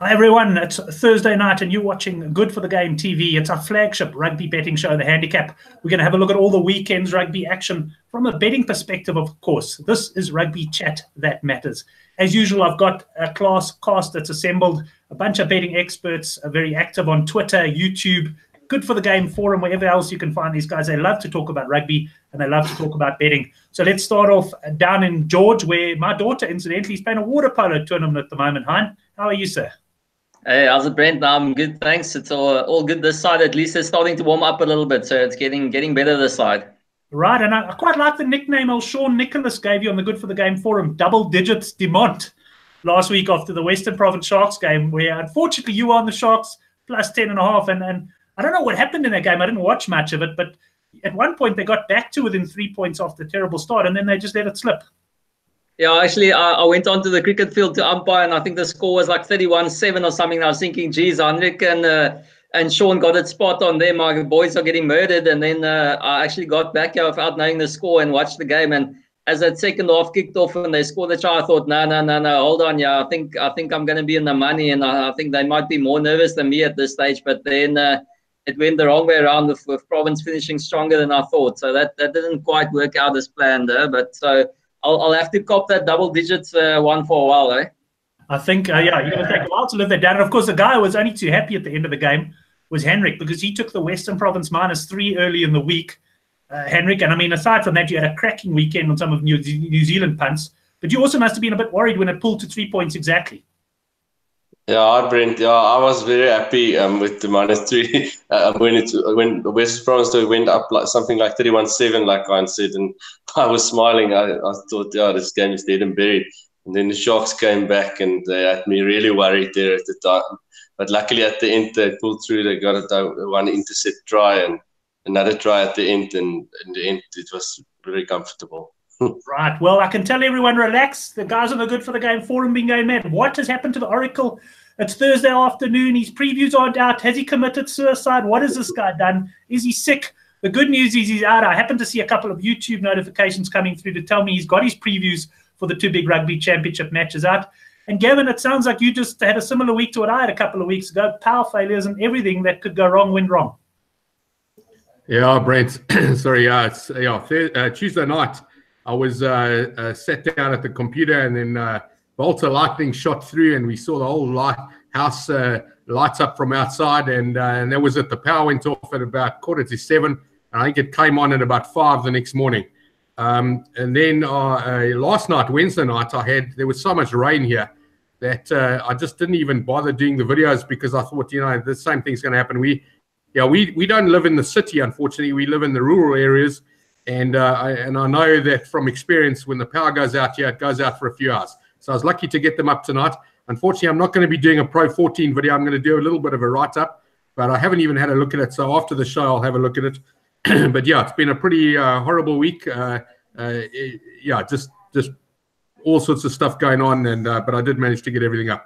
Hi everyone, it's Thursday night and you're watching Good for the Game TV. It's our flagship rugby betting show, The Handicap. We're going to have a look at all the weekend's rugby action from a betting perspective, of course. This is Rugby Chat That Matters. As usual, I've got a class cast that's assembled, a bunch of betting experts, very active on Twitter, YouTube, Good for the Game forum, wherever else you can find these guys. They love to talk about rugby and they love to talk about betting. So let's start off down in George, where my daughter, incidentally, is playing a water polo tournament at the moment. Hein, how are you, sir? Hey, how's it, Brent? I'm good, thanks. It's all good this side. At least it's starting to warm up a little bit, so it's getting better this side. Right, and I quite like the nickname old Sean Nicholas gave you on the Good for the Game forum, Double Digits Demont, last week after the Western Province Sharks game, where unfortunately you were on the Sharks plus 10.5, and I don't know what happened in that game. I didn't watch much of it, but at one point they got back to within 3 points after a terrible start, and then they just let it slip. Yeah, actually, I went onto the cricket field to umpire, and I think the score was like 31-7 or something. And I was thinking, geez, Henrik and Sean got it spot on there. My boys are getting murdered. And then I actually got back here without knowing the score and watched the game. And as that second half kicked off and they scored the try, I thought, no, hold on, yeah, I think I'm going to be in the money, and I think they might be more nervous than me at this stage. But then it went the wrong way around with Province finishing stronger than I thought. So that didn't quite work out as planned, but so. I'll have to cop that double digits one for a while, eh? I think, yeah, you're going to take a while to live that down. And of course, the guy who was only too happy at the end of the game was Henrik, because he took the Western Province -3 early in the week, Henrik. And I mean, aside from that, you had a cracking weekend on some of New Zealand punts, but you also must have been a bit worried when it pulled to 3 points exactly. Yeah, Brent. Yeah, I was very happy with the -3 when the Western Province went up like something like 31-7, like I said, and I was smiling. I thought, yeah, this game is dead and buried. And then the Sharks came back and they had me really worried there at the time. But luckily at the end they pulled through. They got one intercept try and another try at the end, and in the end it was very comfortable. Right. Well, I can tell everyone, relax. The guys on the Good for the Game forum been going mad. What has happened to the Oracle? It's Thursday afternoon. His previews aren't out. Has he committed suicide? What has this guy done? Is he sick? The good news is he's out. I happen to see a couple of YouTube notifications coming through to tell me he's got his previews for the two big Rugby Championship matches out. And Gavin, it sounds like you just had a similar week to what I had a couple of weeks ago. Power failures and everything that could go wrong went wrong. Yeah, Brent. Sorry, it's Tuesday night. I was sat down at the computer, and then bolts of lightning shot through, and we saw the whole house lights up from outside, and that was it. The power went off at about 6:45, and I think it came on at about 5 the next morning. And then last night, Wednesday night, there was so much rain here that I just didn't even bother doing the videos, because I thought, the same thing's going to happen. We don't live in the city, unfortunately. We live in the rural areas. And I know that from experience, when the power goes out here, it goes out for a few hours. So I was lucky to get them up tonight. Unfortunately, I'm not going to be doing a Pro 14 video. I'm going to do a little bit of a write-up, but I haven't even had a look at it. So after the show, I'll have a look at it. But yeah, it's been a pretty horrible week. Just all sorts of stuff going on, but I did manage to get everything up.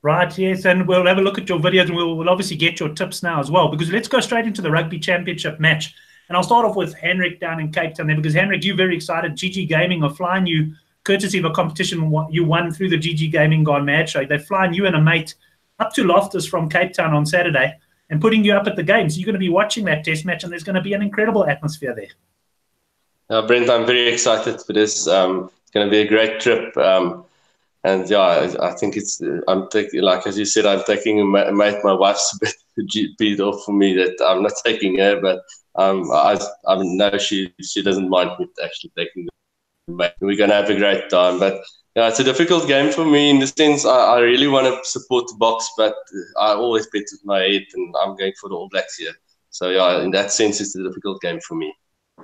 Right, yes, and we'll have a look at your videos, and we'll obviously get your tips now as well, because let's go straight into the Rugby Championship match. And I'll start off with Henrik down in Cape Town there, because Henrik, you're very excited. GG Gaming are flying you, courtesy of a competition you won through the GG Gaming Gone Mad show. They're flying you and a mate up to Loftus from Cape Town on Saturday and putting you up at the game. So you're going to be watching that test match, and there's going to be an incredible atmosphere there. Brent, I'm very excited for this. It's going to be a great trip. And yeah, I think I'm taking, like as you said, I'm taking my wife's a bit beat off for me that I'm not taking her, but I know she doesn't mind me actually taking the mate. We're going to have a great time. But yeah, it's a difficult game for me in the sense I really want to support the Boks, but I always bet with my head, and I'm going for the All Blacks here. So yeah, in that sense, it's a difficult game for me.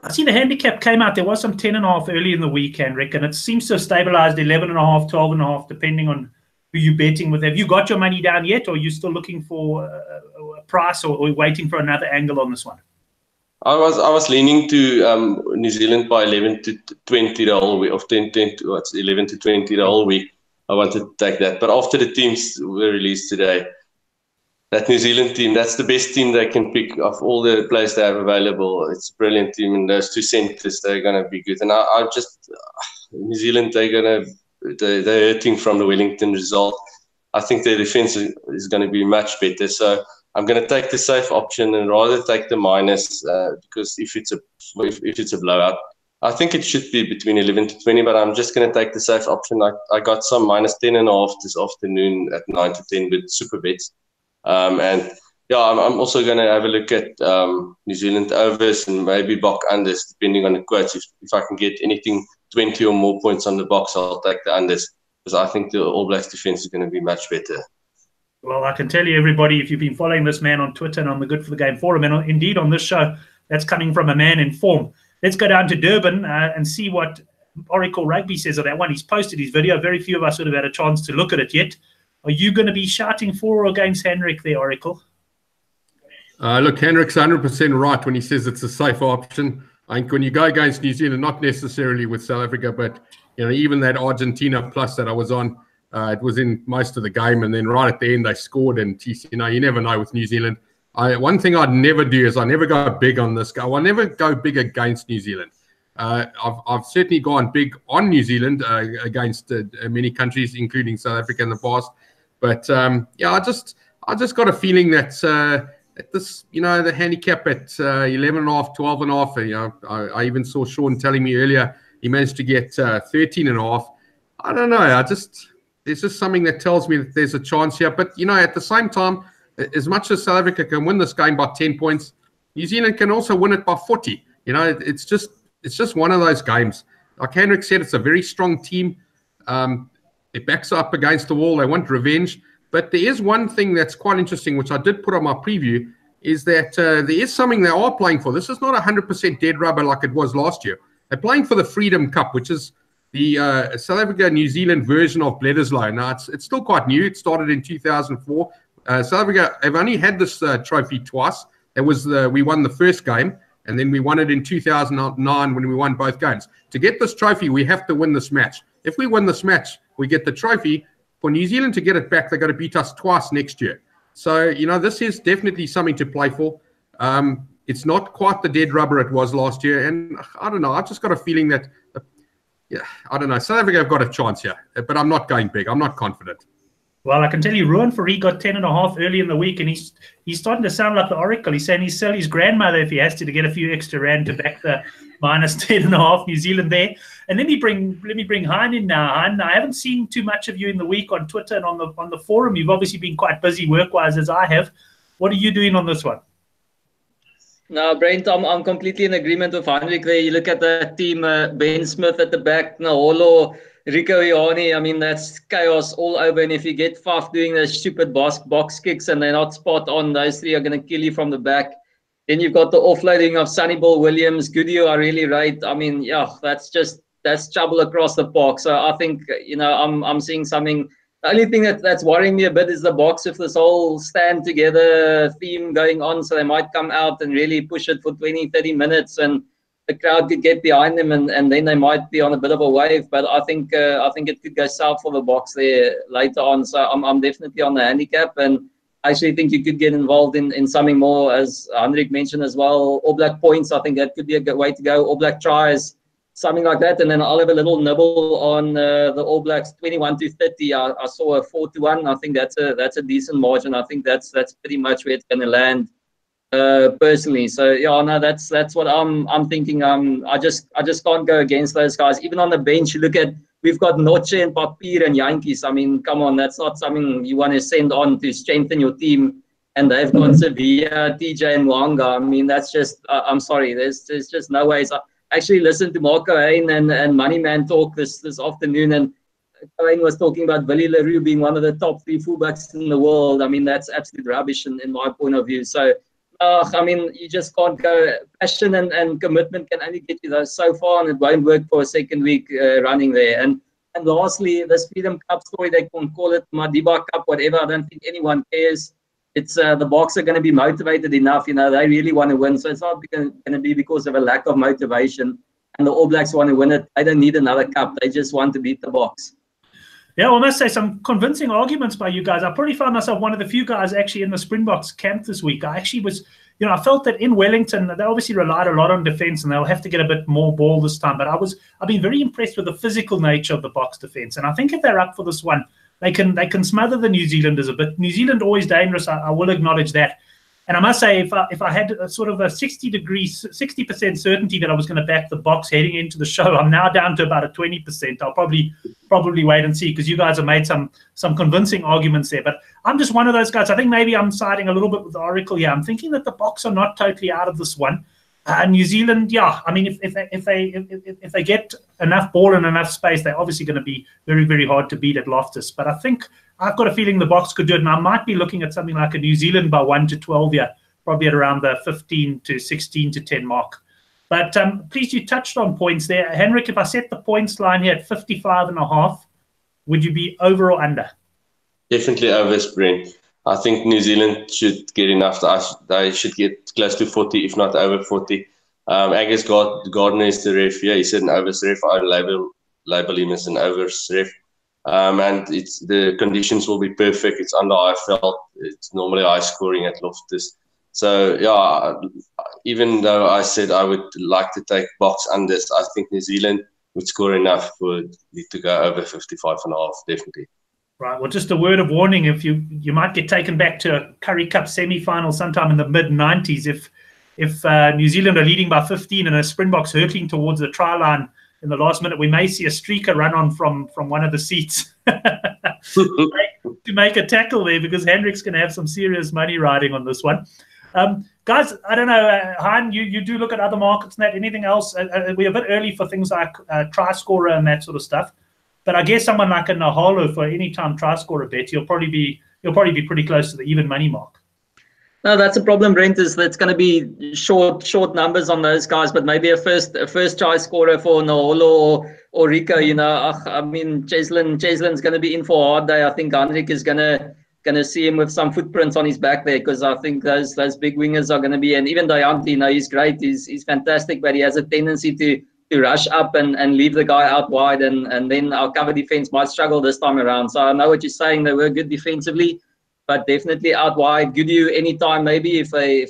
I see the handicap came out. There was some 10.5 early in the week, Henrik, and it seems to have stabilized 11.5, 12.5, depending on who you're betting with. Have you got your money down yet, or are you still looking for a price, or waiting for another angle on this one? I was leaning to New Zealand by 11 to 20 the whole week, of 11 to 20 the whole week. I wanted to take that, but after the teams were released today, that New Zealand team, that's the best team they can pick of all the players they have available. It's a brilliant team, and those two centres, they're going to be good. And I just, New Zealand, they're hurting from the Wellington result. I think their defense is going to be much better. So I'm going to take the safe option and rather take the minus because if it's a blowout, I think it should be between 11 to 20, but I'm just going to take the safe option. I got some minus 10.5 this afternoon at 9 to 10 with super bets. And yeah, I'm also going to have a look at New Zealand overs and maybe Bok unders, depending on the quotes. If I can get anything 20 or more points on the box, I'll take the unders because I think the All Blacks defense is going to be much better. Well, I can tell you, everybody, if you've been following this man on Twitter and on the Good for the Game forum, and indeed on this show, that's coming from a man in form. Let's go down to Durban and see what Oracle Rugby says of that one. He's posted his video. Very few of us would have had a chance to look at it yet. Are you going to be shouting for or against Hendrik there, Oracle? Look, Hendrik's 100% right when he says it's a safe option. I think when you go against New Zealand, not necessarily with South Africa, but even that Argentina plus that I was on, it was in most of the game, and then right at the end they scored. And you never know with New Zealand. One thing I'd never do is I never go big on this guy. I never go big against New Zealand. I've certainly gone big on New Zealand against many countries, including South Africa in the past. But I just got a feeling that at this, the handicap at 11.5, 12.5. I even saw Sean telling me earlier he managed to get 13.5. I don't know. There's just something that tells me that there's a chance here. But at the same time, as much as South Africa can win this game by 10 points, New Zealand can also win it by 40. It's just one of those games. Like Hendrik said, it's a very strong team. It backs up against the wall. They want revenge. But there is one thing that's quite interesting, which I did put on my preview, is that there is something they are playing for. This is not 100% dead rubber like it was last year. They're playing for the Freedom Cup, which is the South Africa-New Zealand version of Bledisloe. Now, it's still quite new. It started in 2004. South Africa have only had this trophy twice. We won the first game, and then we won it in 2009 when we won both games. To get this trophy, we have to win this match. If we win this match, we get the trophy. For New Zealand to get it back, they're going to beat us twice next year. So, this is definitely something to play for. It's not quite the dead rubber it was last year. And I don't know. I've just got a feeling that, I don't know. South Africa have got a chance here. But I'm not going big. I'm not confident. Well, I can tell you, Ruan Fourie got 10.5 early in the week, and he's starting to sound like the Oracle. He's saying he'd sell his grandmother if he has to get a few extra rand to back the minus 10.5 New Zealand there. And let me bring Hein in now. Hein, I haven't seen too much of you in the week on Twitter and on the forum. You've obviously been quite busy work-wise, as I have. What are you doing on this one? No, Brent, I'm completely in agreement with Hendrik there. You look at the team, Ben Smith at the back, Naholo, Rico Ioane. I mean, that's chaos all over. And if you get Faf doing those stupid box kicks and they're not spot on, those three are going to kill you from the back. Then you've got the offloading of Sonny Ball Williams. Goodio, I really rate. I mean, that's trouble across the park. So I think, I'm seeing something. The only thing that's worrying me a bit is the box with this whole stand together theme going on. So they might come out and really push it for 20, 30 minutes and the crowd could get behind them and then they might be on a bit of a wave. But I think it could go south for the box there later on. So I'm definitely on the handicap, and I actually think you could get involved in something more, as Hendrik mentioned as well. All Black points, I think that could be a good way to go. All Black tries, something like that. And then I'll have a little nibble on the All Blacks 21 to 30. I saw a 4 to 1. I think that's a decent margin. I think that's pretty much where it's going to land personally. So yeah, no, that's what I'm thinking. I just can't go against those guys. Even on the bench, you look at, we've got Noche and Papir and Yankees. I mean, come on, that's not something you want to send on to strengthen your team. And they've got Sevilla, TJ and Mwanga. I mean, that's just, I'm sorry, there's just no ways. I actually listened to Marco Hain and Moneyman talk this afternoon, and Hain was talking about Willie Leroux being one of the top 3 fullbacks in the world. I mean, that's absolute rubbish in my point of view. So, I mean, you just can't go. Passion and commitment can only get you those so far, and it won't work for a second week running there. And lastly, this Freedom Cup story, they can call it Madiba Cup, whatever. I don't think anyone cares. It's the Boks are going to be motivated enough. They really want to win. So it's not going to be because of a lack of motivation. And the All Blacks want to win it. They don't need another cup. They just want to beat the Boks. Yeah, well, I must say some convincing arguments by you guys. I probably found myself one of the few guys actually in the Springboks camp this week. I actually was, I felt that in Wellington, they obviously relied a lot on defense and they'll have to get a bit more ball this time. But I've been very impressed with the physical nature of the Boks defense. And I think if they're up for this one, they can smother the New Zealanders a bit. New Zealand always dangerous. I will acknowledge that. And I must say, if I had a sort of a 60% certainty that I was going to back the Boks heading into the show, I'm now down to about a 20%. I'll probably wait and see, because you guys have made some convincing arguments there. But I'm just one of those guys. I think maybe I'm siding a little bit with the Oracle here. I'm thinking that the Boks are not totally out of this one. New Zealand, yeah. I mean, if they get enough ball and enough space, they're obviously going to be very, very hard to beat at Loftus. But I think I've got a feeling the Boks could do it, and I might be looking at something like a New Zealand by 1-12 here, probably at around the 15 to 16 to 10 mark. But please, you touched on points there, Henrik. If I set the points line here at 55.5, would you be over or under? Definitely over, Brent. I think New Zealand should get enough. They should get close to 40, if not over 40. Agus Gardner is the ref. Yeah, he said an overs ref. I label him as an overs ref. And the conditions will be perfect. It's under IFL. It's normally high scoring at Loftus. So yeah, even though I said I would like to take Boks unders, I think New Zealand would score enough for it to go over 55.5, definitely. Right. Well, just a word of warning: if you might get taken back to a Currie Cup semi-final sometime in the mid-90s if New Zealand are leading by 15 and a Springboks hurtling towards the try line in the last minute, we may see a streaker run on from one of the seats to make a tackle there, because Hendrik's going to have some serious money riding on this one. Guys, I don't know, Hein, you do look at other markets and that. Anything else? We're a bit early for things like try scorer and that sort of stuff. But I guess someone like a Nahalo for any time try scorer bet, you'll probably be pretty close to the even money mark. No, that's a problem, Brent, is that's going to be short numbers on those guys, but maybe a first try scorer for Naholo or Rico, you know. I mean, Cheslin's going to be in for a hard day. I think Hendrik is going to see him with some footprints on his back there, because I think those big wingers are going to be, and even Dayante, you know, he's great, he's fantastic, but he has a tendency to rush up and leave the guy out wide, and then our cover defense might struggle this time around. So I know what you're saying. They were good defensively, but definitely out wide. Goodhue anytime, maybe if they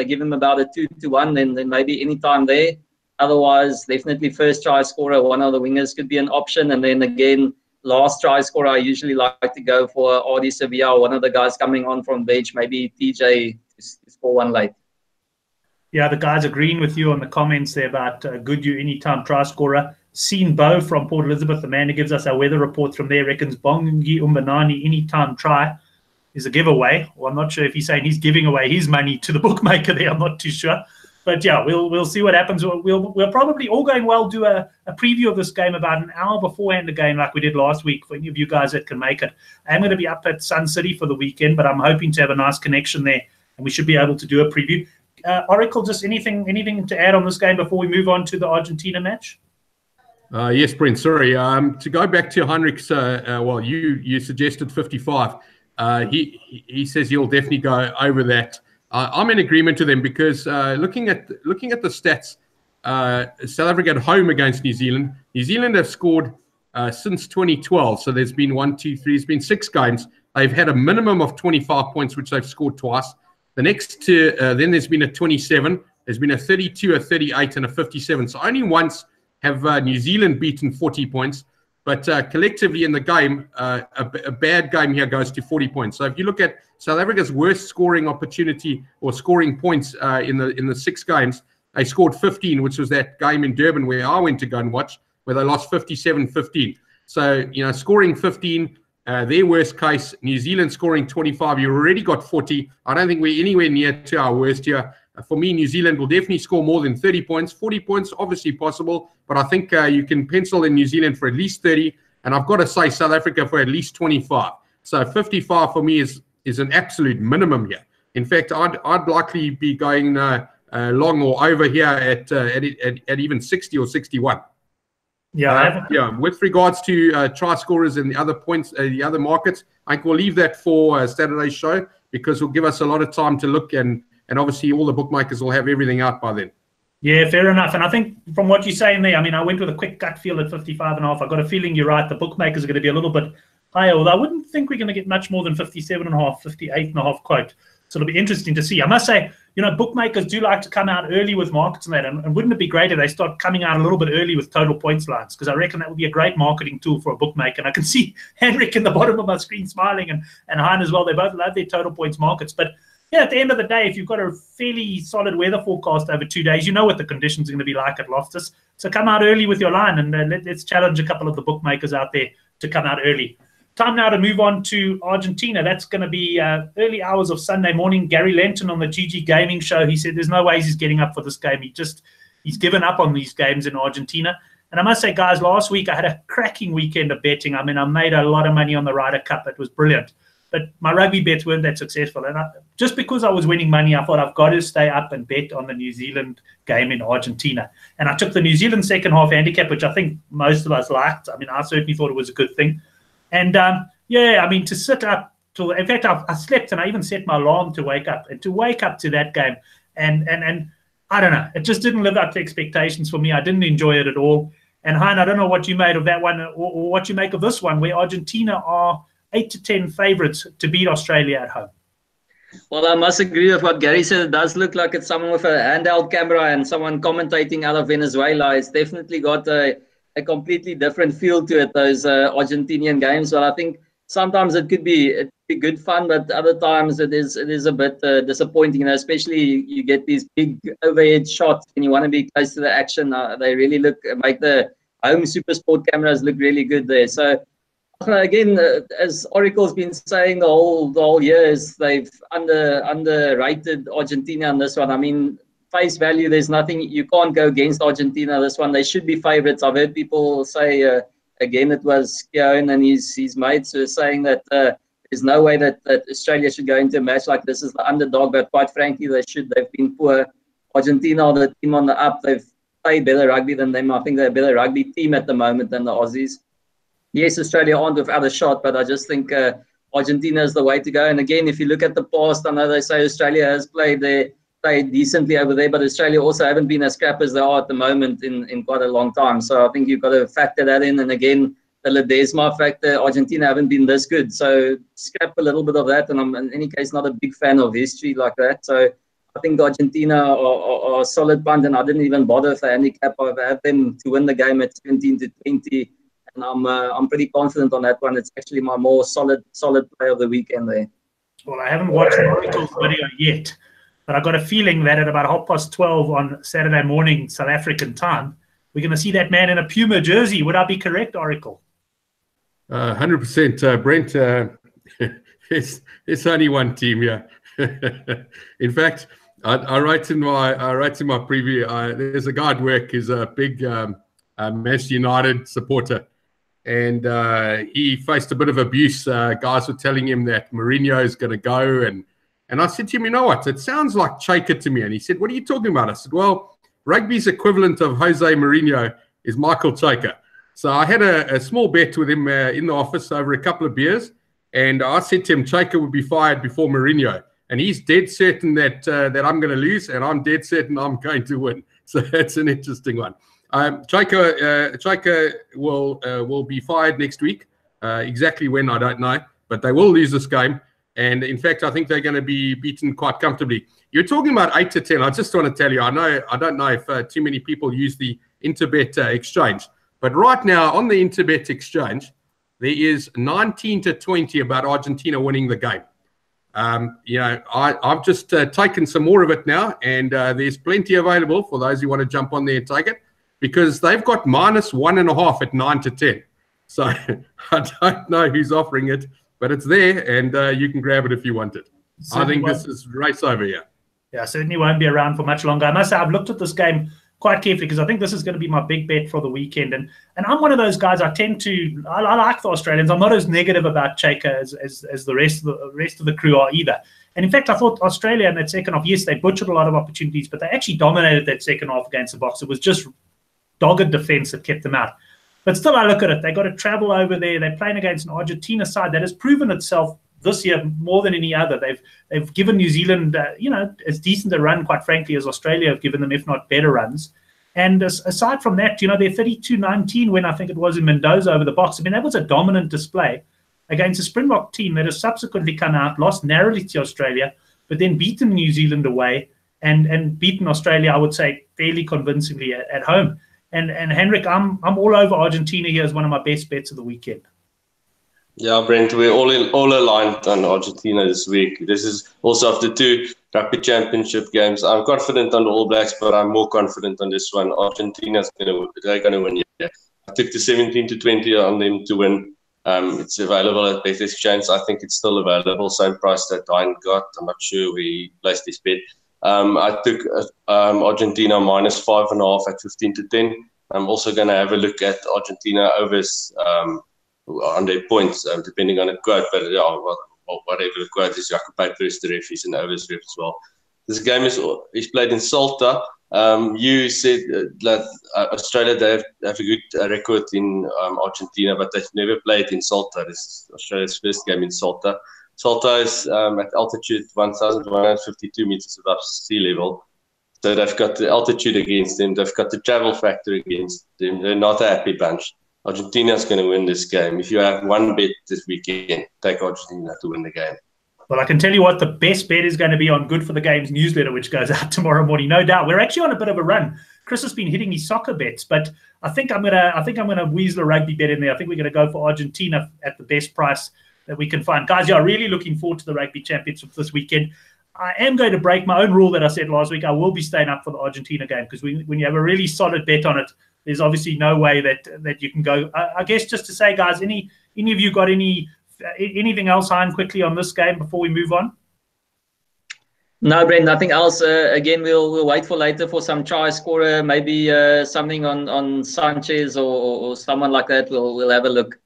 give him about a 2-1, then maybe anytime there. Otherwise, definitely first try scorer, one of the wingers could be an option, and then again, last try scorer, I usually like to go for Ardie Sevilla, one of the guys coming on from bench, maybe TJ to score one late. Yeah, the guys agreeing with you on the comments there about Goodhue anytime try scorer. Seen Bo from Port Elizabeth, the man who gives us our weather report from there, reckons Bongi Umbanani anytime try is a giveaway. Well, I'm not sure if he's saying he's giving away his money to the bookmaker there. I'm not too sure. But yeah, we'll see what happens. We'll probably, all going well, do a preview of this game about an hour beforehand the game, like we did last week, for any of you guys that can make it. I'm going to be up at Sun City for the weekend, but I'm hoping to have a nice connection there, and we should be able to do a preview. Oracle, just anything to add on this game before we move on to the Argentina match? Yes, Brent, sorry. To go back to Heinrich's, well, you suggested 55. He says he'll definitely go over that. I'm in agreement with him, because looking at the stats, South Africa at home against New Zealand. New Zealand have scored since 2012. So there's been 1, 2, 3. There's been 6 games. They've had a minimum of 25 points, which they've scored twice. The next two, then there's been a 27. There's been a 32, a 38, and a 57. So only once have New Zealand beaten 40 points. But collectively in the game, a bad game here goes to 40 points. So if you look at South Africa's worst scoring opportunity or scoring points in the 6 games, they scored 15, which was that game in Durban where I went to go and watch, where they lost 57-15. So, you know, scoring 15, their worst case. New Zealand scoring 25. You already got 40. I don't think we're anywhere near to our worst here. For me, New Zealand will definitely score more than 30 points. 40 points, obviously possible, but I think you can pencil in New Zealand for at least 30, and I've got to say South Africa for at least 25. So 55 for me is an absolute minimum here. In fact, I'd likely be going long or over here at even 60 or 61. Yeah, yeah. With regards to try scorers and the other points, the other markets, I think we'll leave that for Saturday's show, because it'll give us a lot of time to look, and obviously all the bookmakers will have everything out by then. Yeah, fair enough. And I think from what you're saying there, I mean, I went with a quick gut feel at 55.5. I've got a feeling you're right. The bookmakers are going to be a little bit higher, although I wouldn't think we're going to get much more than 57.5, 58.5 quote. So it'll be interesting to see. I must say, bookmakers do like to come out early with markets and that. And wouldn't it be great if they start coming out a little bit early with total points lines? Because I reckon that would be a great marketing tool for a bookmaker. And I can see Henrik in the bottom of my screen smiling, and Hein as well. They both love their total points markets. But yeah, at the end of the day, if you've got a fairly solid weather forecast over 2 days, you know what the conditions are going to be like at Loftus. So come out early with your line, and let's challenge a couple of the bookmakers out there to come out early. Time now to move on to Argentina. That's going to be early hours of Sunday morning. Gary Lenton on the GG Gaming Show, he said there's no ways he's getting up for this game. He's given up on these games in Argentina. And I must say, guys, last week I had a cracking weekend of betting. I mean, I made a lot of money on the Ryder Cup. It was brilliant. But my rugby bets weren't that successful. And just because I was winning money, I thought I've got to stay up and bet on the New Zealand game in Argentina. And I took the New Zealand second half handicap, which I think most of us liked. I mean, I certainly thought it was a good thing. And, yeah, I mean, to sit up till – in fact, I slept and I even set my alarm to wake up. And to wake up to that game and I don't know. It just didn't live up to expectations for me. I didn't enjoy it at all. And, Hein, I don't know what you made of that one or what you make of this one, where Argentina are 8 to 10 favourites to beat Australia at home. Well, I must agree with what Gary said. It does look like it's someone with a handheld camera and someone commentating out of Venezuela. It's definitely got a completely different feel to it, those Argentinian games. But I think sometimes it could be good fun, but other times it is a bit disappointing. Especially you get these big overhead shots and you want to be close to the action. They really make the home super sport cameras look really good there. So again, as Oracle's been saying the whole year, is they've underrated Argentina on this one. I mean, face value, there's nothing, you can't go against Argentina this one. They should be favourites. I've heard people say, again, it was Keown and his mates were saying that there's no way that Australia should go into a match like this as the underdog, but quite frankly, they should. They've been poor. Argentina are the team on the up. They've played better rugby than them. I think they're a better rugby team at the moment than the Aussies. Yes, Australia aren't without a shot, but I just think Argentina is the way to go. And again, if you look at the past, I know they say Australia has played decently over there, but Australia also haven't been as scrap as they are at the moment in quite a long time. So I think you've got to factor that in. And again, the Ledesma factor, Argentina haven't been this good. So scrap a little bit of that. And I'm, in any case, not a big fan of history like that. So I think Argentina are a solid punt, and I didn't even bother with the handicap. I've had them to win the game at 17 to 20. And I'm pretty confident on that one. It's actually my more solid play of the weekend there. Well, I haven't watched Oracle's video yet, but I got a feeling that at about 12:30 on Saturday morning, South African time, we're going to see that man in a Puma jersey. Would I be correct, Oracle? 100%, Brent. It's only one team, yeah. In fact, I write in my preview. There's a guy at work who's a big Manchester United supporter. And he faced a bit of abuse. Guys were telling him that Mourinho is going to go. And I said to him, you know what? It sounds like Chaker to me. And he said, what are you talking about? I said, well, rugby's equivalent of Jose Mourinho is Michael Chaker. So I had a small bet with him in the office over a couple of beers. And I said to him, Chaker would be fired before Mourinho. And he's dead certain that I'm going to lose. And I'm dead certain I'm going to win. So that's an interesting one. Chaika will be fired next week. Exactly when, I don't know. But they will lose this game. And, in fact, I think they're going to be beaten quite comfortably. You're talking about 8 to 10. I just want to tell you, I don't know if too many people use the Interbet exchange. But right now, on the Interbet exchange, there is 19 to 20 about Argentina winning the game. I've just taken some more of it now. And there's plenty available for those who want to jump on there and take it. Because they've got -1.5 at 9 to 10. So I don't know who's offering it, but it's there, and you can grab it if you want it. Certainly I think this is race over here. Yeah, certainly won't be around for much longer. I must say, I've looked at this game quite carefully because I think this is going to be my big bet for the weekend. And I'm one of those guys, I like the Australians. I'm not as negative about Chaker as the rest of the crew are either. And in fact, I thought Australia in that second half, yes, they butchered a lot of opportunities, but they actually dominated that second half against the Box. It was just dogged defense that kept them out. But still, I look at it. They got to travel over there. They're playing against an Argentina side that has proven itself this year more than any other. They've given New Zealand, as decent a run, quite frankly, as Australia have given them, if not better runs. And aside from that, they're 32-19 when I think it was in Mendoza over the Box. I mean, that was a dominant display against a Springbok team that has subsequently come out, lost narrowly to Australia, but then beaten New Zealand away and beaten Australia, I would say, fairly convincingly at home. And Henrik, I'm all over Argentina here as one of my best bets of the weekend. Yeah, Brent, we're all aligned on Argentina this week. This is also after 2 Rugby Championship games. I'm confident on the All Blacks, but I'm more confident on this one. Argentina's they're going to win here. I took the 17-20 on them to win. It's available at Bet Exchange. I think it's still available. Same price that Dine got. I'm not sure we placed this bet. I took Argentina minus 5.5 at 15-10. I'm also going to have a look at Argentina overs on their points, depending on the quote. But yeah, whatever the quote is, Jacob Paper is the ref, he's an overs ref as well. This game is played in Salta. You said that Australia, they have a good record in Argentina, but they've never played in Salta. This is Australia's first game in Salta. Salta is at altitude 1,152 meters above sea level. So they've got the altitude against them. They've got the travel factor against them. They're not a happy bunch. Argentina's going to win this game. If you have one bet this weekend, take Argentina to win the game. Well, I can tell you what, the best bet is going to be on Good for the Games newsletter, which goes out tomorrow morning, no doubt. We're actually on a bit of a run. Chris has been hitting his soccer bets, but I think I'm gonna weasel a rugby bet in there. I think we're going to go for Argentina at the best price that we can find. Guys, yeah, really looking forward to the Rugby Championship this weekend. I am going to break my own rule that I said last week. I will be staying up for the Argentina game because when you have a really solid bet on it, there's obviously no way that you can go. I guess just to say, guys, any of you got anything else, Hein, quickly on this game before we move on? No, Brent, nothing else. Again, we'll wait for later for some try scorer, maybe something on Sanchez or someone like that. We'll have a look.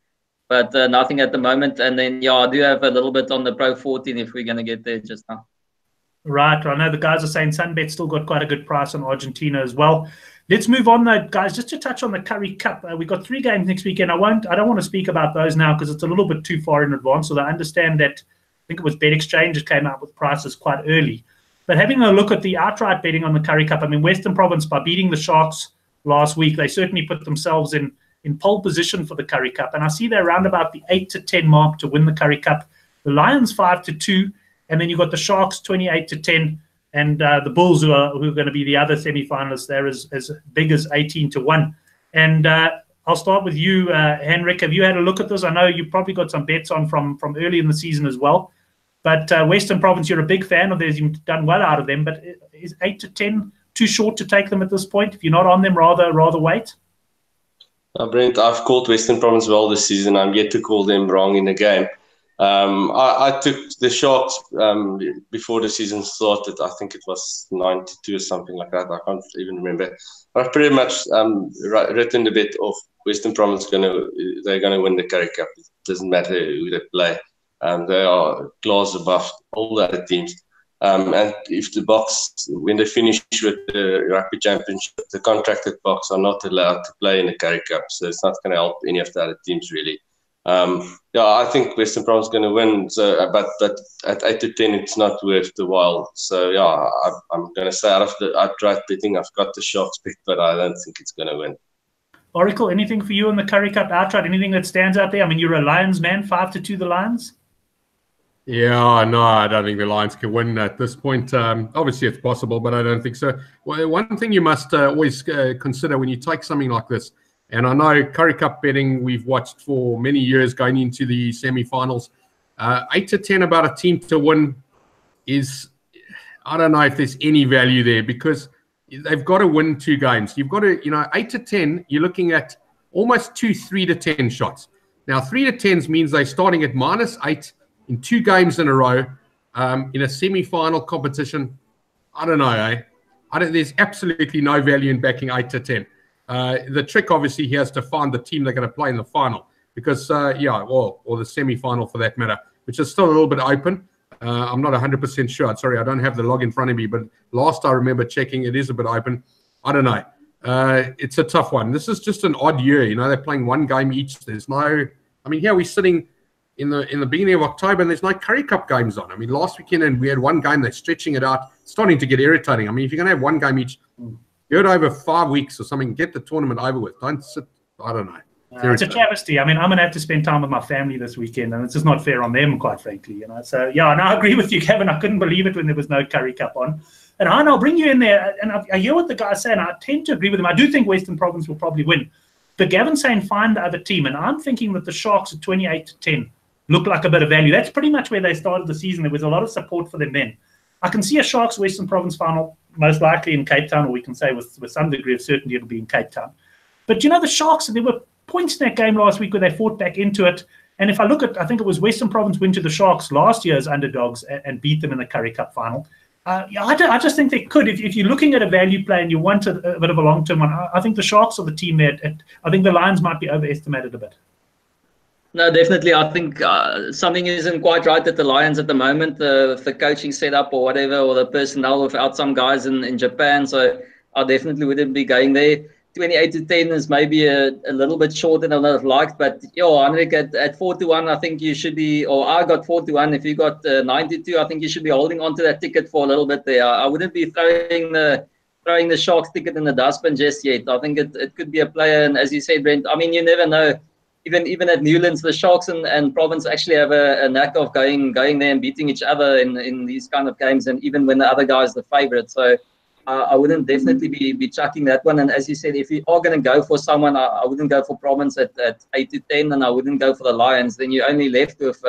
But nothing at the moment. And then, yeah, I do have a little bit on the Pro 14 if we're going to get there just now. Right. I know the guys are saying Sunbet still got quite a good price on Argentina as well. Let's move on, though, guys, just to touch on the Currie Cup. We've got 3 games next weekend. I don't want to speak about those now because it's a little bit too far in advance. So I understand that, I think it was Bet Exchange that came out with prices quite early. But having a look at the outright betting on the Currie Cup, I mean, Western Province, by beating the Sharks last week, they certainly put themselves in pole position for the Currie Cup. And I see they're around about the 8-10 mark to win the Currie Cup. The Lions 5-2. And then you've got the Sharks 28-10. And the Bulls, who are going to be the other semi-finalists, they're as big as 18-1. And I'll start with you, Henrik. Have you had a look at this? I know you probably got some bets on from early in the season as well. But Western Province, you're a big fan of theirs. You've done well out of them. But is 8-10 too short to take them at this point? If you're not on them, rather wait? Brent, I've called Western Province well this season. I'm yet to call them wrong in the game. I took the Sharks before the season started. I think it was 92 or something like that. I can't even remember. I've pretty much written the bet of Western Province. They're gonna win the Currie Cup. It doesn't matter who they play. They are class above all the other teams. And if the Boks, when they finish with the Rugby Championship, the contracted Boks are not allowed to play in the Currie Cup, so it's not going to help any of the other teams really. Yeah, I think Western Province is going to win. So, but at 8-10, it's not worth the while. So yeah, I'm going to say out of the outright betting, I've got the Sharks pick, but I don't think it's going to win. Oracle, anything for you on the Currie Cup outright? Anything that stands out there? I mean, you're a Lions man, 5-2 the Lions. Yeah, no, I don't think the Lions can win at this point. Obviously, it's possible, but I don't think so. Well, one thing you must always consider when you take something like this, and I know Currie Cup betting we've watched for many years going into the semi-finals, 8-10 about a team to win is, I don't know if there's any value there because they've got to win 2 games. You've got to, 8-10, you're looking at almost 2 3-10 shots. Now, 3-10s means they're starting at -8 in 2 games in a row in a semi-final competition. I don't know, eh? There's absolutely no value in backing 8-10. The trick, obviously, here is to find the team they're going to play in the final because, or the semi-final for that matter, which is still a little bit open. I'm not 100% sure. Sorry, I don't have the log in front of me, but last I remember checking, it is a bit open. I don't know. It's a tough one. This is just an odd year. They're playing 1 game each. There's no, I mean, here we're sitting in the beginning of October, and there's no Currie Cup games on. I mean, last weekend and we had 1 game. They're stretching it out. It's starting to get irritating. I mean, if you're going to have 1 game each, do it over 5 weeks or something. Get the tournament over with. Don't sit. I don't know. It's a travesty. I mean, I'm going to have to spend time with my family this weekend, and it's just not fair on them, quite frankly. You know. So, yeah, and I agree with you, Kevin. I couldn't believe it when there was no Currie Cup on. And I'll bring you in there, and I hear what the guy's saying. I tend to agree with him. I do think Western Province will probably win. But Gavin's saying find the other team, and I'm thinking that the Sharks at 28-10 look like a bit of value. That's pretty much where they started the season. There was a lot of support for them then. I can see a Sharks Western Province final most likely in Cape Town, or we can say with some degree of certainty it'll be in Cape Town. But, you know, the Sharks, there were points in that game last week where they fought back into it. And if I look at, I think it was Western Province went to the Sharks last year as underdogs and beat them in the Currie Cup final. I just think they could. If you're looking at a value play and you want a bit of a long-term one, I think the Sharks are the team there. I think the Lions might be overestimated a bit. No, definitely. I think something isn't quite right at the Lions at the moment. The coaching setup or whatever, or the personnel without some guys in Japan. So I definitely wouldn't be going there. 28-10 is maybe a little bit shorter than I'd liked, but Henrik, at 4-1, I think you should be, or I got 4-1. If you got 92, I think you should be holding on to that ticket for a little bit there. I wouldn't be throwing the Sharks ticket in the dustbin just yet. I think it could be a player, and as you said, Brent, I mean, you never know. Even at Newlands, the Sharks and Province actually have a knack of going there and beating each other in these kind of games, and even when the other guy is the favourite. So I wouldn't definitely be chucking that one. And as you said, if you are going to go for someone, I wouldn't go for Province at 8-10, and I wouldn't go for the Lions. Then you're only left with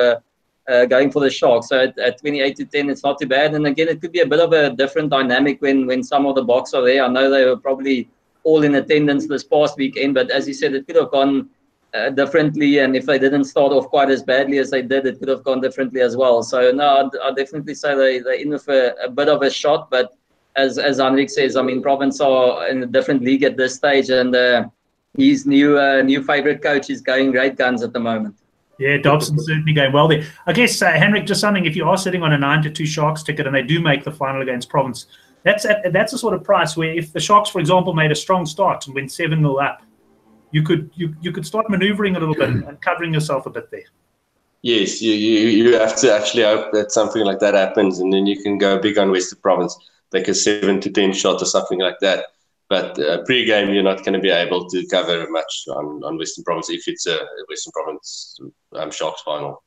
going for the Sharks. So at 28-10, it's not too bad. And again, it could be a bit of a different dynamic when some of the Boks are there. I know they were probably all in attendance this past weekend, but as you said, it could have gone differently. And if they didn't start off quite as badly as they did, it could have gone differently as well. So no, I'd definitely say they're in with a bit of a shot, but as Henrik says, I mean, Province are in a different league at this stage, and his new favourite coach is going great guns at the moment. Yeah, Dobson's certainly going well there. I guess, Henrik, just something, if you are sitting on a 9-2 Sharks ticket and they do make the final against Province, that's a sort of price where if the Sharks, for example, made a strong start and went 7-0 up, you could start manoeuvring a little bit and covering yourself a bit there. Yes, you have to actually hope that something like that happens, and then you can go big on Western Province, like a 7-10 shot or something like that. But pre-game, you're not going to be able to cover much on Western Province if it's a Western Province Sharks final.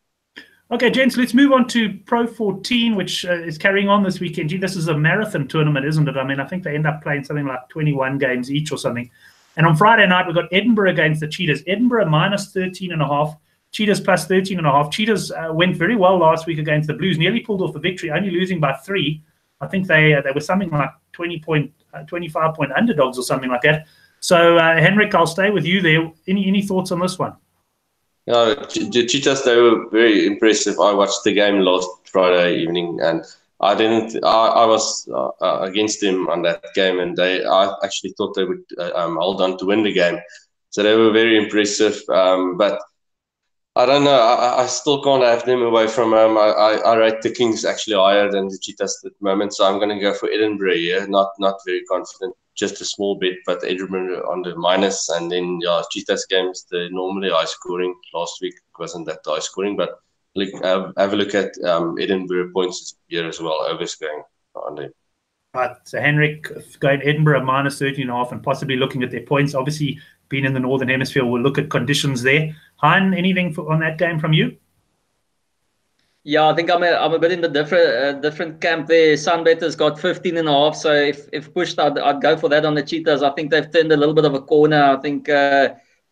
Okay, gents, let's move on to Pro 14, which is carrying on this weekend. Gee, this is a marathon tournament, isn't it? I mean, I think they end up playing something like 21 games each or something. And on Friday night, we've got Edinburgh against the Cheetahs. Edinburgh minus 13.5, Cheetahs plus 13.5. Cheetahs went very well last week against the Blues, nearly pulled off the victory, only losing by 3. I think they were something like 25-point underdogs or something like that. So, Henrik, I'll stay with you there. Any thoughts on this one? No, the Cheetahs, they were very impressive. I watched the game last Friday evening, and I was against them on that game, and I actually thought they would hold on to win the game. So they were very impressive. But I don't know. I still can't have them away from home. I rate the Kings actually higher than the Cheetahs at the moment, so I'm going to go for Edinburgh here. Not very confident, just a small bit, but Edinburgh on the minus. And then Cheetahs games, they're normally high scoring. Last week wasn't that high scoring, but have a look at Edinburgh points here as well. Overs going on them. Right, so Henrik going Edinburgh minus 13.5 and possibly looking at their points. Obviously, being in the Northern Hemisphere, we'll look at conditions there. Hein, anything on that game from you? Yeah, I think I'm a bit in the different camp there. Sunbetter's got 15.5, so if pushed, I'd go for that on the Cheetahs. I think they've turned a little bit of a corner. I think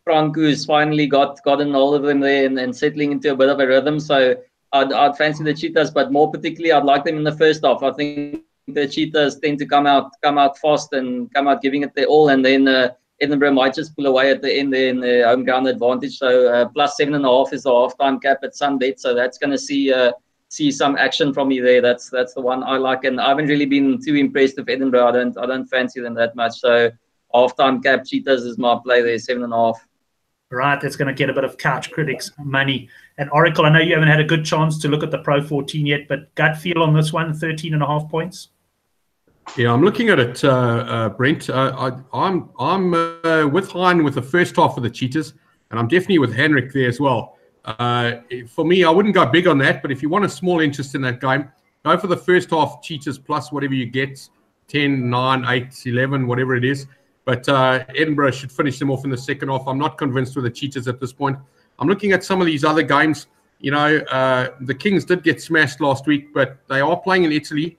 Franco's finally gotten hold of them there and settling into a bit of a rhythm. So I'd fancy the Cheetahs, but more particularly, I'd like them in the first half. I think the Cheetahs tend to come out fast and come out giving it their all, and then Edinburgh might just pull away at the end there in the home ground advantage. So plus 7.5 is the half-time cap at Sunbet. So that's going to see some action from me there. That's the one I like, and I haven't really been too impressed with Edinburgh. I don't fancy them that much. So half-time cap Cheetahs is my play there, 7.5. Right, that's going to get a bit of couch critics money. And Oracle, I know you haven't had a good chance to look at the Pro 14 yet, but gut feel on this one, 13.5 points. Yeah, I'm looking at it, Brent. I'm with Hein with the first half of the Cheetahs, and I'm definitely with Henrik there as well. For me, I wouldn't go big on that, but if you want a small interest in that game, go for the first half Cheetahs plus whatever you get, 10, 9, 8, 11, whatever it is. But Edinburgh should finish them off in the second half. I'm not convinced with the Cheetahs at this point. I'm looking at some of these other games. You know, the Kings did get smashed last week, but they are playing in Italy.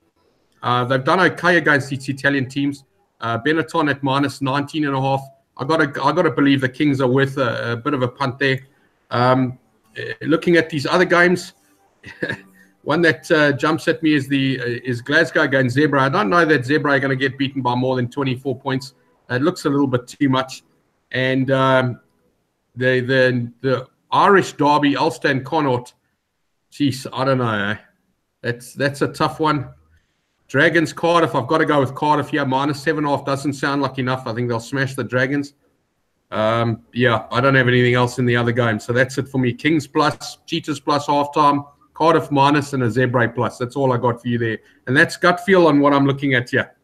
They've done okay against these Italian teams. Benetton at minus 19.5. I got to believe the Kings are worth a bit of a punt there. Looking at these other games, one that jumps at me is Glasgow against Zebra. I don't know that Zebra are going to get beaten by more than 24 points. It looks a little bit too much. And the Irish derby, Ulster and Connaught. Jeez, I don't know. That's a tough one. Dragons, Cardiff. I've got to go with Cardiff here. Minus 7.5 doesn't sound like enough. I think they'll smash the Dragons. Yeah, I don't have anything else in the other game. So that's it for me. Kings plus, Cheetahs plus halftime, Cardiff minus, and a Zebra plus. That's all I got for you there. And that's gut feel on what I'm looking at here.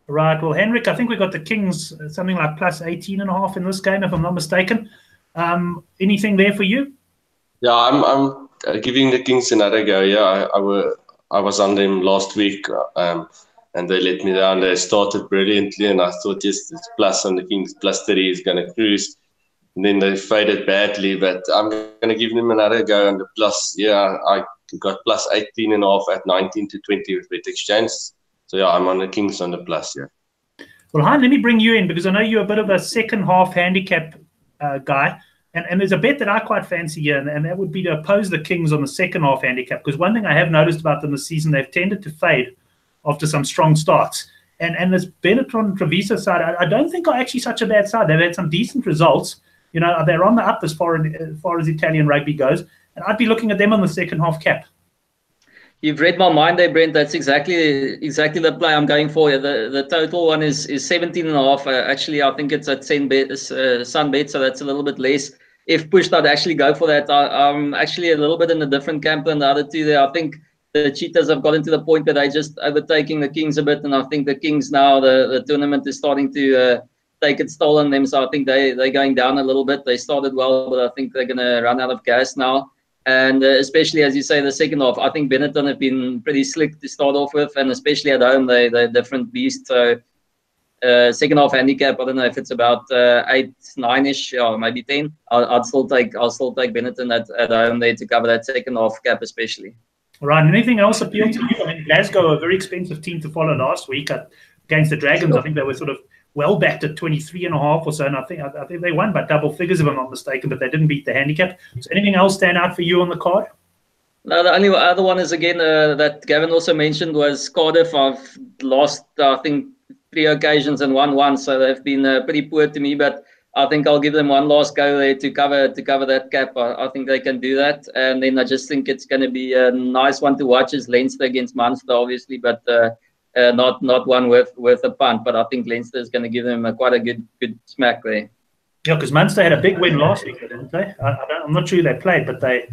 Right. Well, Henrik, I think we got the Kings something like plus 18.5 in this game, if I'm not mistaken. Anything there for you? Yeah, I'm giving the Kings another go. Yeah, I was on them last week, and they let me down. They started brilliantly, and I thought, yes, it's plus on the Kings, plus 30 is going to cruise. And then they faded badly, but I'm going to give them another go on the plus. Yeah, I got plus 18.5 at 19 to 20 with Bet Exchange. So, yeah, I'm on the Kings on the plus, yeah. Well, Han, let me bring you in because I know you're a bit of a second half handicap guy. And there's a bet that I quite fancy here, and that would be to oppose the Kings on the second half handicap. Because one thing I have noticed about them this season, they've tended to fade after some strong starts. And this Benetton Treviso side, I don't think are actually such a bad side. They've had some decent results. You know, they're on the up as far as Italian rugby goes. And I'd be looking at them on the second half cap. You've read my mind there, Brent. That's exactly the play I'm going for. The total one is 17.5. Actually, I think it's at Sunbet, so that's a little bit less. If pushed, I'd actually go for that. I'm actually a little bit in a different camp than the other two there. I think the Cheetahs have gotten to the point where they're just overtaking the Kings a bit, and I think the Kings now, the tournament is starting to take its toll on them. So I think they're going down a little bit. They started well, but I think they're going to run out of gas now. And especially, as you say, the second half, I think Benetton have been pretty slick to start off with, and especially at home, they're a different beast. So second half handicap, I don't know if it's about 8, 9-ish, or maybe 10. I'll still take Benetton at home there to cover that second half cap, especially. Right. Anything else appeal to you? I mean, Glasgow, a very expensive team to follow last week against the Dragons. Sure. I think they were sort of well backed at 23.5 or so, and I think they won by double figures, if I'm not mistaken, but they didn't beat the handicap. So anything else stand out for you on the card? No, the only other one is, again, that Gavin also mentioned was Cardiff. I've lost, I think, 3 occasions and won one, so they've been pretty poor to me, but I think I'll give them one last go there to cover that cap. I think they can do that, and then I just think it's going to be a nice one to watch is Leinster against Munster, obviously, but not one with a punt, but I think Leinster is going to give them quite a good smack there. Yeah, because Munster had a big win last week, didn't they? I'm not sure who they played, but they...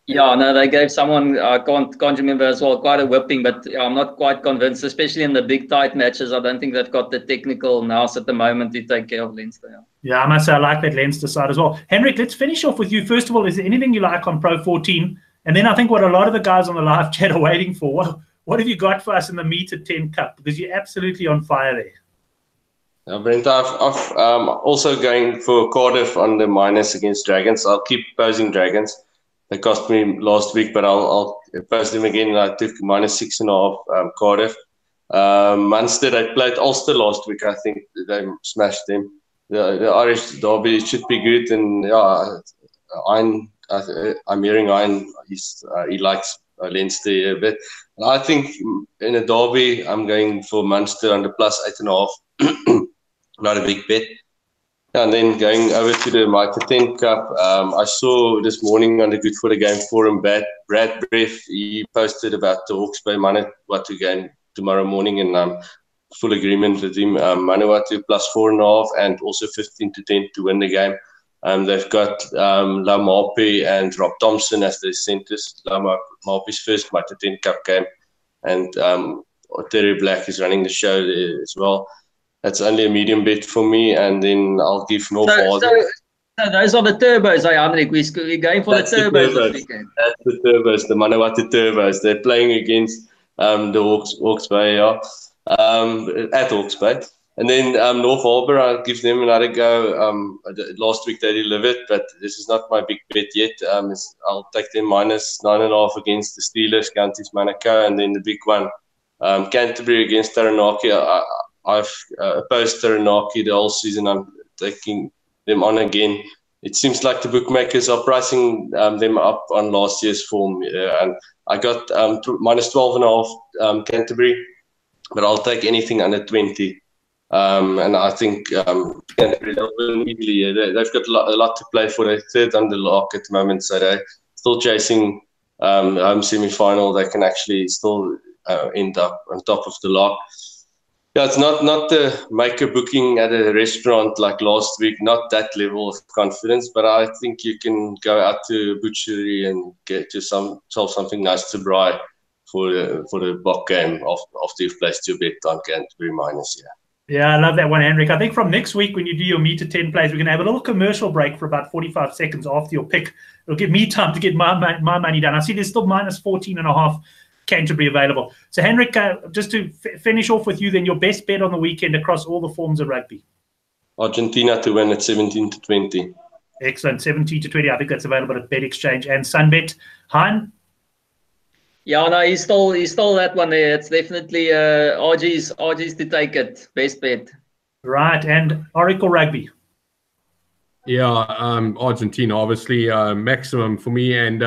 Yeah, no, they gave someone, I can't remember as well, quite a whipping, but I'm not quite convinced, especially in the big tight matches. I don't think they've got the technical nous at the moment to take care of Leinster. Yeah, I must say I like that Leinster side as well. Henrik, let's finish off with you. First of all, is there anything you like on Pro 14? And then I think what a lot of the guys on the live chat are waiting for, what have you got for us in the Mitre 10 Cup? Because you're absolutely on fire there. Brent, I'm also going for Cardiff on the minus against Dragons. I'll keep posing Dragons. They cost me last week, but I'll post them again. I took minus 6.5 Cardiff. Munster, they played Ulster last week. I think they smashed them. The Irish derby should be good, and yeah, I'm hearing Iron. He likes Leinster a bit. And I think in a derby, I'm going for Munster under plus 8.5. Not a big bet. And then going over to the Mitre 10 Cup, I saw this morning on the Good for the Game forum, Brad Breff, he posted about the Hawke's Bay Manawatu game tomorrow morning, and I'm full agreement with him. Manawatu plus 4.5 and also 15 to 10 to win the game. They've got Lamapi and Rob Thompson as their centres. Lamapi's first Mitre 10 Cup game, and Terry Black is running the show there as well. That's only a medium bet for me, and then I'll give North Harden. So those are the turbos, Hendrik. We're going for the turbos this weekend. That's the turbos, the Manawatu turbos. They're playing against the Hawke's Bay, at Hawke's Bay. And then North Harbour, I'll give them another go. Last week they delivered, but this is not my big bet yet. I'll take them -9.5 against the Steelers, Counties Manukau, and then the big one, Canterbury against Taranaki. I've opposed Taranaki the whole season. I'm taking them on again. It seems like the bookmakers are pricing them up on last year's form, and I got -12.5 Canterbury, but I'll take anything under 20. And I think Canterbury will win easily. They've got a lot to play for. They're third under lock at the moment, so they're still chasing home semi-final. They can actually still end up on top of the lock. Yeah, it's not the make a booking at a restaurant like last week, not that level of confidence, but I think you can go out to a butchery and get yourself something nice to buy for the Bok game after you've placed your bet on Canterbury minus. Yeah, I love that one, Henrik. I think from next week when you do your Mitre 10 plays, we're going to have a little commercial break for about 45 seconds after your pick. It'll give me time to get my money done. I see there's still -14.5 Canterbury available. So, Henrik, just to finish off with you, then your best bet on the weekend across all the forms of rugby. Argentina to win at 17-20. Excellent, 17-20. I think that's available at Bet Exchange and Sunbet. Hein? Yeah, no, he stole that one there. It's definitely RG's to take it. Best bet. Right, and Oracle Rugby. Yeah, Argentina, obviously, maximum for me. And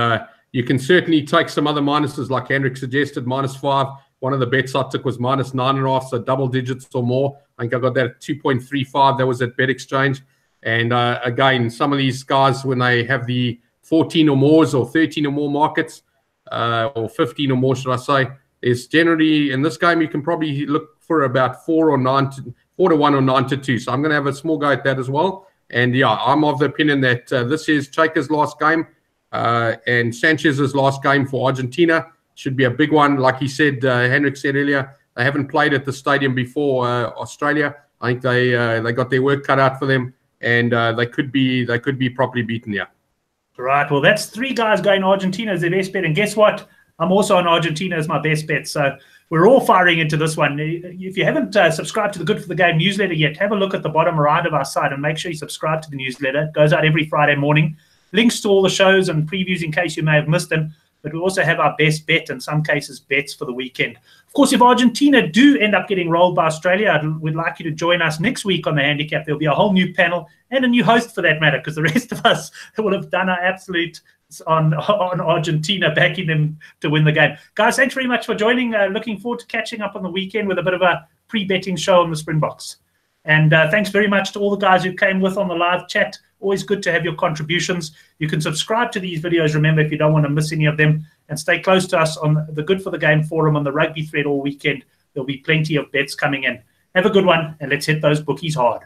you can certainly take some other minuses, like Hendrik suggested, -5. One of the bets I took was -9.5, so double digits or more. I think I got that at 2.35. That was at Bet Exchange. And again, some of these guys, when they have the 14 or more or 13 or more markets, or 15 or more, should I say, is generally in this game you can probably look for about 4 to 1 or 9 to 2. So I'm going to have a small go at that as well. And yeah, I'm of the opinion that this is Chaika's last game and Sanchez's last game for Argentina. Should be a big one. Like he said, Hendrik said earlier, they haven't played at the stadium before Australia. I think they got their work cut out for them, and they could be properly beaten here. Right, well, that's 3 guys going Argentina as their best bet. And guess what? I'm also on Argentina as my best bet. So we're all firing into this one. If you haven't subscribed to the Good for the Game newsletter yet, have a look at the bottom right of our site and make sure you subscribe to the newsletter. It goes out every Friday morning. Links to all the shows and previews in case you may have missed them. But we also have our best bet, in some cases, bets for the weekend. Of course, if Argentina do end up getting rolled by Australia, we'd like you to join us next week on the Handicap. There'll be a whole new panel and a new host for that matter, because the rest of us will have done our absolute on Argentina, backing them to win the game. Guys, thanks very much for joining. Looking forward to catching up on the weekend with a bit of a pre-betting show on the Springboks. And thanks very much to all the guys who came with on the live chat. Always good to have your contributions. You can subscribe to these videos, remember, if you don't want to miss any of them, and stay close to us on the Good for the Game forum on the Rugby thread all weekend. There'll be plenty of bets coming in. Have a good one, and let's hit those bookies hard.